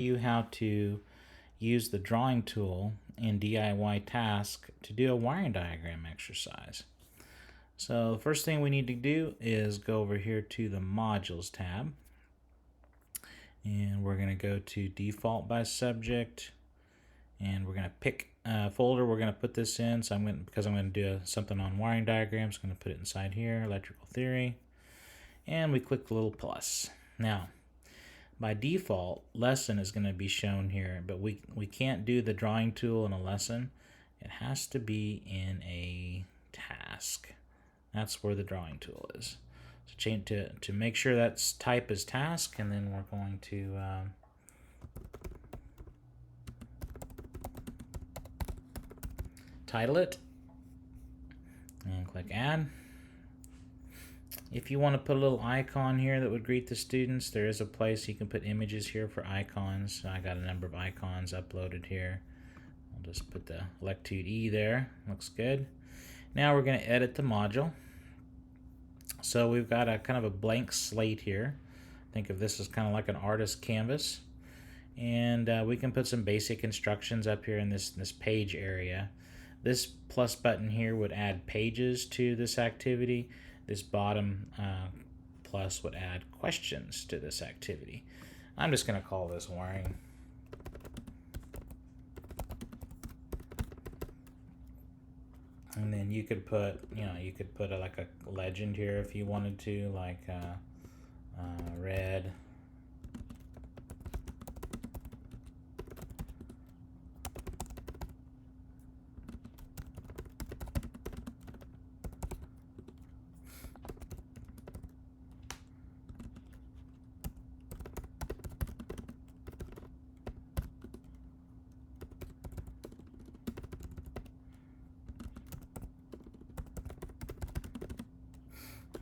You how to use the drawing tool in DIY task to do a wiring diagram exercise. So the first thing we need to do is go over here to the modules tab, and we're going to go to default by subject, and we're going to pick a folder we're going to put this in. So because I'm going to do something on wiring diagrams, I'm going to put it inside here, electrical theory, and we click the little plus. Now by default, lesson is going to be shown here, but we can't do the drawing tool in a lesson. It has to be in a task. That's where the drawing tool is. So change to make sure that's type as task, and then we're going to title it and click add. If you want to put a little icon here that would greet the students, there is a place you can put images here for icons. I got a number of icons uploaded here. I'll just put the Electude E there. Looks good. Now we're going to edit the module. So we've got a kind of a blank slate here. Think of this as kind of like an artist canvas. And we can put some basic instructions up here in this page area. This plus button here would add pages to this activity. This bottom plus would add questions to this activity. I'm just going to call this wiring. And then you could put, you could put like a legend here if you wanted to, like red.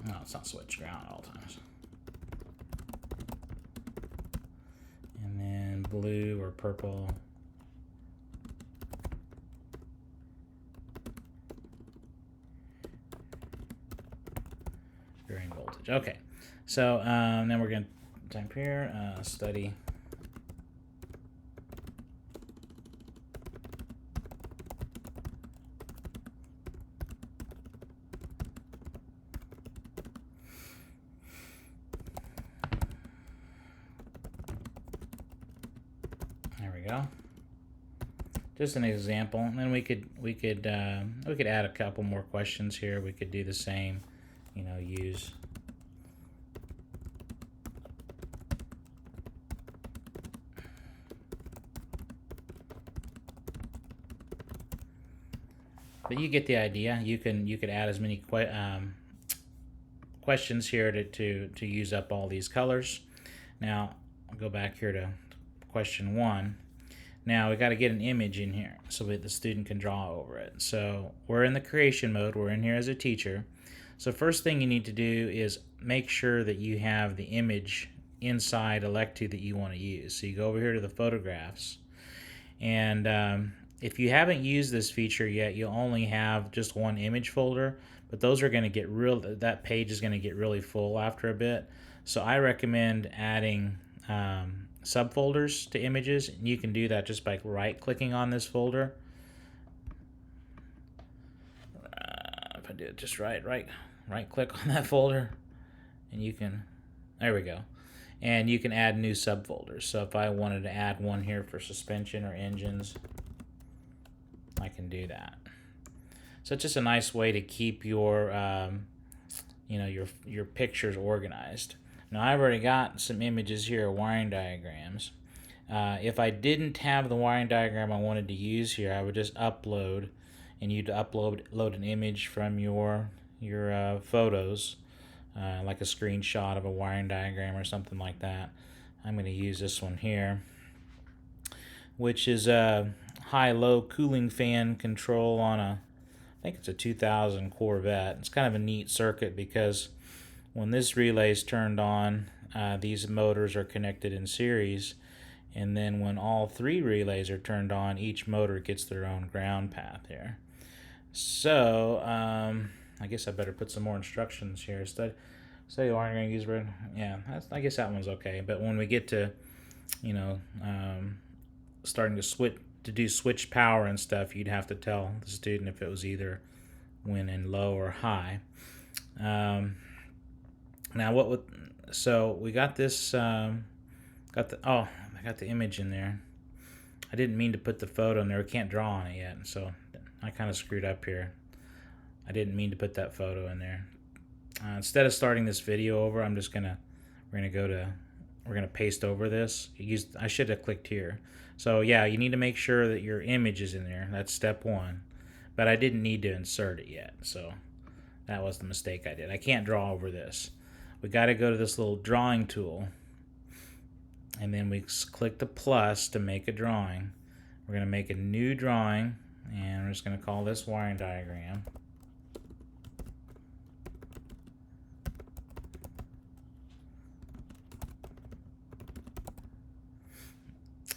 No, it's not switched around at all times. And then blue or purple. Varying voltage. Okay, so then we're going to type here study There we go. Just an example, and then we could add a couple more questions here. We could do the same, use but you get the idea. You could add as many questions here to use up all these colors. Now I'll go back here to question 1. Now we got to get an image in here so that the student can draw over it. So we're in the creation mode. We're in here as a teacher. So first thing you need to do is make sure that you have the image inside Electude that you want to use. So you go over here to the photographs, and if you haven't used this feature yet, you'll only have just one image folder, but those are going to get that page is going to get really full after a bit. So I recommend adding subfolders to images, and you can do that just by right-clicking on this folder. If I do it just right-click on that folder, and you can, there we go, and you can add new subfolders. So if I wanted to add one here for suspension or engines, I can do that. So it's just a nice way to keep your your pictures organized. Now I've already got some images here, wiring diagrams. If I didn't have the wiring diagram I wanted to use here, I would just upload, and you'd upload an image from your photos, like a screenshot of a wiring diagram or something like that. I'm going to use this one here, which is a high-low cooling fan control on I think it's a 2000 Corvette. It's kind of a neat circuit because when this relay is turned on, these motors are connected in series, and then when all 3 relays are turned on, each motor gets their own ground path here. So I guess I better put some more instructions here. Study wiring, going to use red. Yeah, I guess that one's okay. But when we get to you know, starting to do switch power and stuff, you'd have to tell the student if it was either went in low or high. Now what would so we got this I got the image in there. I didn't mean to put the photo in there. We can't draw on it yet, so I kind of screwed up here. I didn't mean to put that photo in there. Instead of starting this video over, we're gonna paste over this. I should have clicked here. So yeah, you need to make sure that your image is in there. That's step one. But I didn't need to insert it yet, so that was the mistake I did. I can't draw over this. We got to go to this little drawing tool, and then we click the plus to make a drawing. We're going to make a new drawing, and we're just going to call this wiring diagram.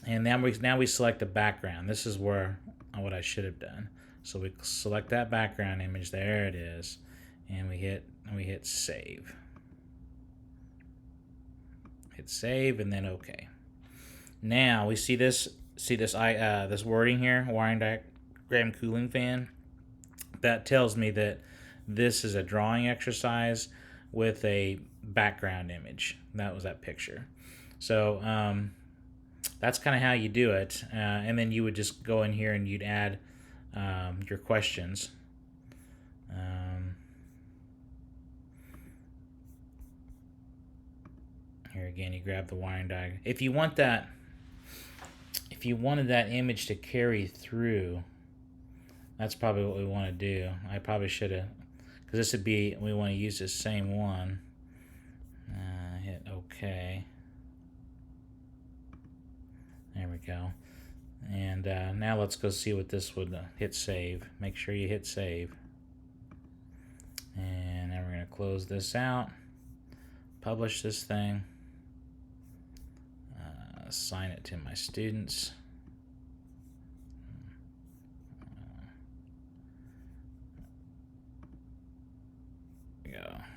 And now we select a background. This is what I should have done. So we select that background image. There it is, and we hit save. Hit save and then OK. Now we see this wording here, wiring diagram cooling fan. That tells me that this is a drawing exercise with a background image. That was that picture. So that's kind of how you do it. And then you would just go in here and you'd add your questions. Here again, you grab the wiring diagram. If you wanted that image to carry through, that's probably what we want to do. I probably should have, because we want to use this same one. Hit OK. There we go. And now let's go see what this would hit save. Make sure you hit save. And then we're going to close this out. Publish this thing. Assign it to my students.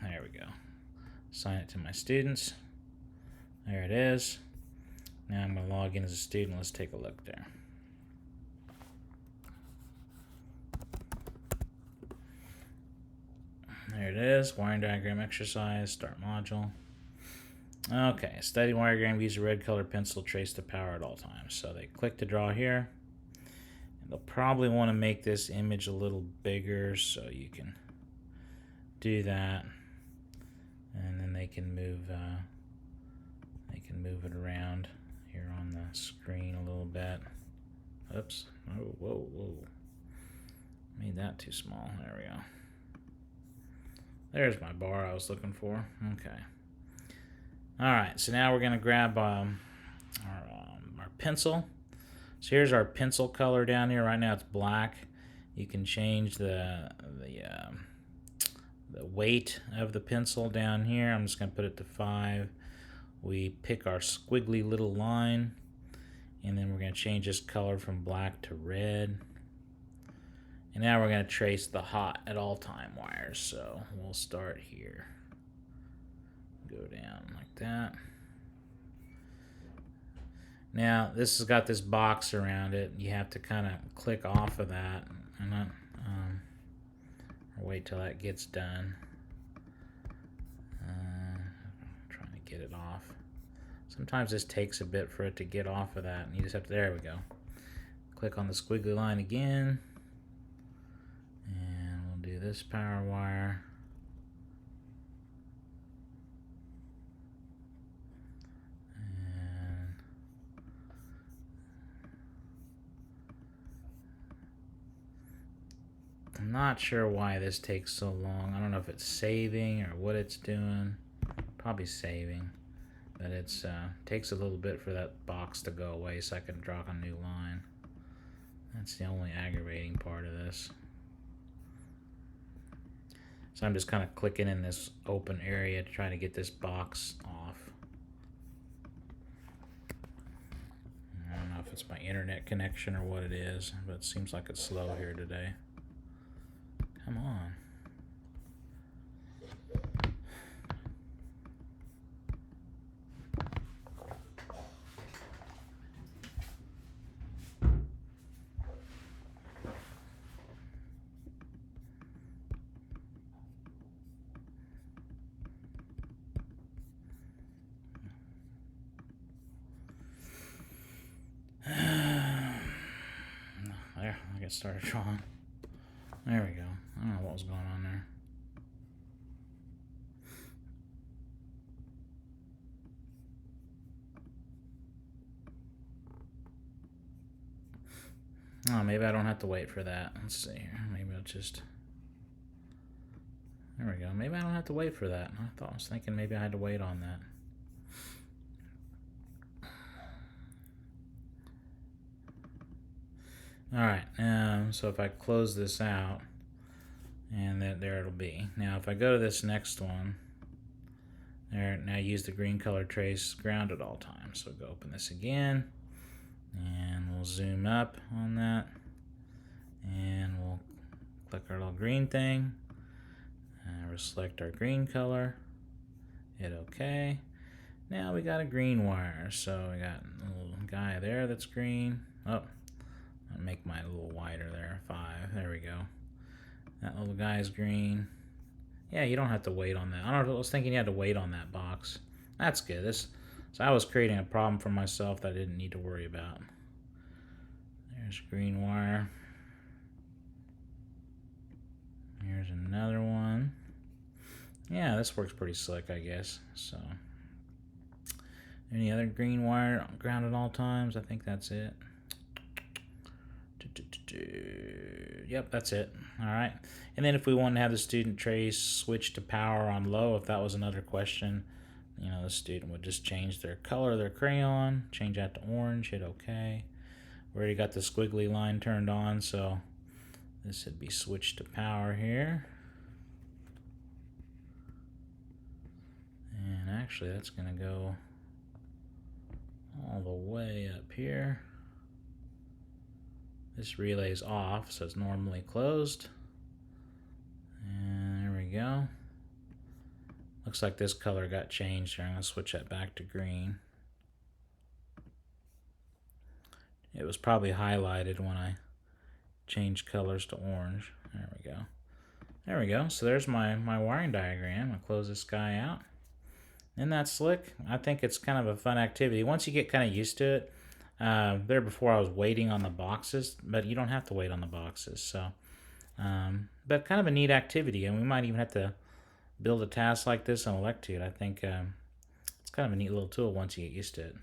There we go. Assign it to my students. There it is. Now I'm going to log in as a student. Let's take a look there. There it is. Wiring diagram exercise. Start module. Okay. Study wiring diagram. Use a red color pencil. Trace the power at all times. So they click to draw here. And they'll probably want to make this image a little bigger, so you can do that. And then they can move it around here on the screen a little bit. Oops. Oh, whoa. Made that too small. There we go. There's my bar I was looking for. Okay. All right, so now we're going to grab our pencil. So here's our pencil color down here. Right now it's black. You can change the weight of the pencil down here. I'm just going to put it to 5. We pick our squiggly little line, and then we're going to change this color from black to red. And now we're going to trace the hot at all time wires. So we'll start here. Go down like that. Now this has got this box around it. You have to kind of click off of that and not or wait till that gets done. Trying to get it off. Sometimes this takes a bit for it to get off of that, and you just have to. There we go. Click on the squiggly line again, and we'll do this power wire. I'm not sure why this takes so long. I don't know if it's saving or what it's doing. Probably saving. But it's takes a little bit for that box to go away so I can draw a new line. That's the only aggravating part of this. So I'm just kind of clicking in this open area to try to get this box off. I don't know if it's my internet connection or what it is, but it seems like it's slow here today. Come on. get started drawing. There we go. I don't know what was going on there. Oh, maybe I don't have to wait for that. Let's see here. Maybe I'll just... There we go. Maybe I don't have to wait for that. I was thinking maybe I had to wait on that. Alright, so if I close this out, and there it'll be. Now if I go to this next one, there, now use the green color trace ground at all times. So go open this again, and we'll zoom up on that, and we'll click our little green thing, and we'll select our green color, hit OK. Now we got a green wire, so we got a little guy there that's green. Oh, I'll make mine a little wider there, 5, there we go. That little guy is green. Yeah, you don't have to wait on that. I don't know, I was thinking you had to wait on that box. That's good. So I was creating a problem for myself that I didn't need to worry about. There's green wire. Here's another one. Yeah, this works pretty slick, I guess. So, any other green wire ground at all times? I think that's it. Yep, that's it. All right. And then if we want to have the student trace switch to power on low, if that was another question, you know, the student would just change their color of their crayon, change that to orange, hit OK. We already got the squiggly line turned on, so this would be switched to power here. And actually, that's going to go all the way up here. This relay's off, so it's normally closed. And there we go. Looks like this color got changed here. I'm going to switch that back to green. It was probably highlighted when I changed colors to orange. There we go. There we go. So there's my wiring diagram. I'll close this guy out. Isn't that slick? I think it's kind of a fun activity. Once you get kind of used to it, there before I was waiting on the boxes, but you don't have to wait on the boxes. So, but kind of a neat activity, and we might even have to build a task like this in Electude. I think it's kind of a neat little tool once you get used to it.